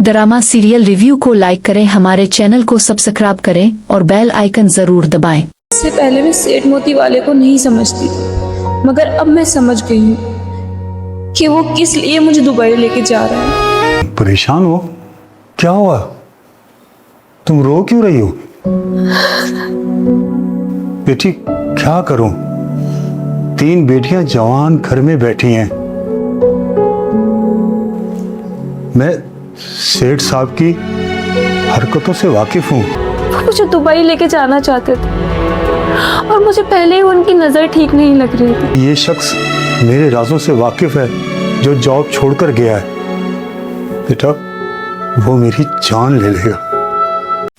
Drama serial review को like करें, हमारे चैनल को सब्सक्राइब करें और बेल आइकन जरूर दबाएं। इससे पहले मैं सेठ मोती वाले को नहीं समझती थी, मगर अब मैं समझ गई हूँ कि वो किस लिए मुझे दुबई लेके जा रहा है। परेशान हो? क्या हुआ? तुम रो क्यों रही हो? बेटी क्या करूं? 3 बेटियां जवान घर में बैठी हैं। मैं सेठ साहब की हरकतों से वाकिफ हूं। वो मुझे दुबई लेके जाना चाहते थे और मुझे पहले ही उनकी नजर ठीक नहीं लग रही थी। ये शख्स मेरे राजों से वाकिफ है जो जॉब छोड़कर गया है। बेटा वो मेरी जान ले लेगा।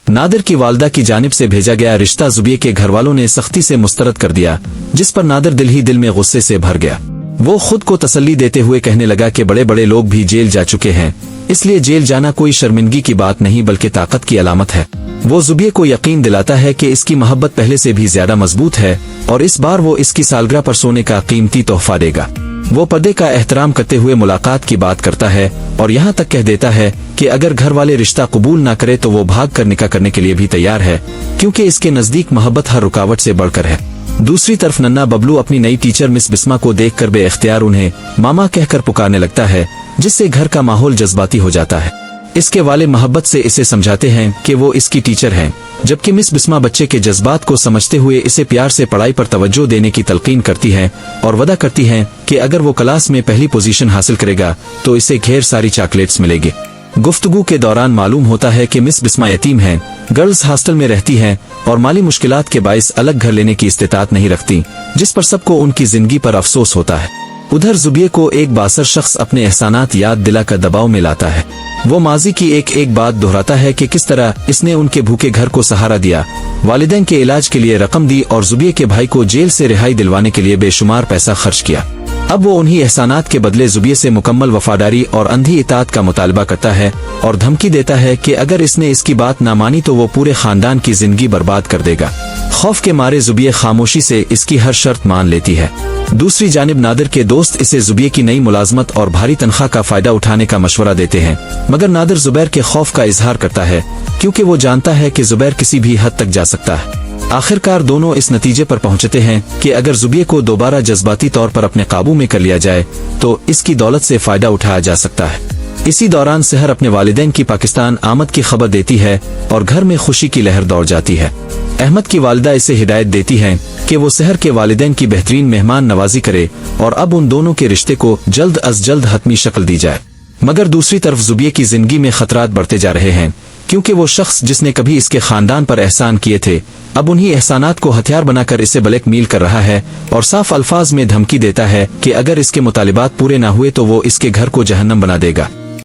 नादिर की वालदा की जानिब से भेजा गया रिश्ता जुबिये के घर वालों ने सख्ती से मुस्तरद कर दिया, जिस पर नादिर दिल ही दिल में गुस्से से भर गया। वो खुद को तसल्ली देते हुए कहने लगा कि बड़े बड़े लोग भी जेल जा चुके हैं, इसलिए जेल जाना कोई शर्मिंदगी की बात नहीं बल्कि ताकत की अलामत है। वो जुबिये को यकीन दिलाता है कि इसकी मोहब्बत पहले से भी ज्यादा मजबूत है और इस बार वो इसकी सालगिरह पर सोने का कीमती तोहफा देगा। वो पर्दे का एहतराम करते हुए मुलाकात की बात करता है और यहाँ तक कह देता है कि अगर घर वाले रिश्ता कबूल ना करे तो वो भाग कर निकाह करने के लिए भी तैयार है, क्योंकि इसके नजदीक मोहब्बत हर रुकावट से बढ़कर है। दूसरी तरफ नन्ना बबलू अपनी नई टीचर मिस बिस्मा को देखकर बेइख्तियार उन्हें मामा कहकर पुकारने लगता है, जिससे घर का माहौल जज्बाती हो जाता है। इसके वाले मोहब्बत से इसे समझाते हैं कि वो इसकी टीचर हैं, जबकि मिस बिस्मा बच्चे के जज्बात को समझते हुए इसे प्यार से पढ़ाई पर तवज्जो देने की तलकीन करती हैं और वादा करती हैं कि अगर वो क्लास में पहली पोजीशन हासिल करेगा तो इसे ढेर सारी चॉकलेट्स मिलेगी। गुफ्तगू के दौरान मालूम होता है कि मिस बिस्मा यतीम हैं, गर्ल्स हॉस्टल में रहती हैं और माली मुश्किलात के बाइस अलग घर लेने की इस्तिताअत नहीं रखती, जिस पर सबको उनकी जिंदगी पर अफसोस होता है। उधर जुबिये को एक बासर शख्स अपने एहसानात याद दिलाकर दबाव में लाता है। वो माजी की एक बात दोहराता है कि किस तरह इसने उनके भूखे घर को सहारा दिया, वालिदैन के इलाज के लिए रकम दी और जुबिये के भाई को जेल से रिहाई दिलवाने के लिए बेशुमार पैसा खर्च किया। अब वो उन्हीं एहसानात के बदले जुबिये से मुकम्मल वफादारी और अंधी इताअत का मुतालबा करता है और धमकी देता है कि अगर इसने इसकी बात ना मानी तो वो पूरे खानदान की जिंदगी बर्बाद कर देगा। खौफ के मारे जुबिये खामोशी से इसकी हर शर्त मान लेती है। दूसरी जानिब नादिर के दोस्त इसे जुबिये की नई मुलाजमत और भारी तनख्वाह का फायदा उठाने का मशवरा देते हैं, मगर नादिर जुबैर के खौफ का इजहार करता है, क्योंकि वो जानता है कि जुबैर किसी भी हद तक जा सकता है। आखिरकार दोनों इस नतीजे पर पहुंचते हैं कि अगर जुबिये को दोबारा जज्बाती तौर पर अपने काबू में कर लिया जाए तो इसकी दौलत से फायदा उठाया जा सकता है। इसी दौरान सहर अपने वालिदैन की पाकिस्तान आमद की खबर देती है और घर में खुशी की लहर दौड़ जाती है। अहमद की वालिदा इसे हिदायत देती हैं कि वो सहर के वालिदैन की बेहतरीन मेहमान नवाजी करे और अब उन दोनों के रिश्ते को जल्द अज जल्द हतमी शक्ल दी जाए। मगर दूसरी तरफ जुबिये की जिंदगी में खतरात बढ़ते जा रहे हैं, क्योंकि वो शख्स जिसने कभी इसके खानदान पर एहसान किए थे अब उन्हीं एहसानात को हथियार बनाकर इसे ब्लैकमेल कर रहा है और साफ अल्फाज में धमकी देता है कि अगर इसके मुतालिबात पूरे ना हुए तो वो इसके घर को जहन्नम बना देगा।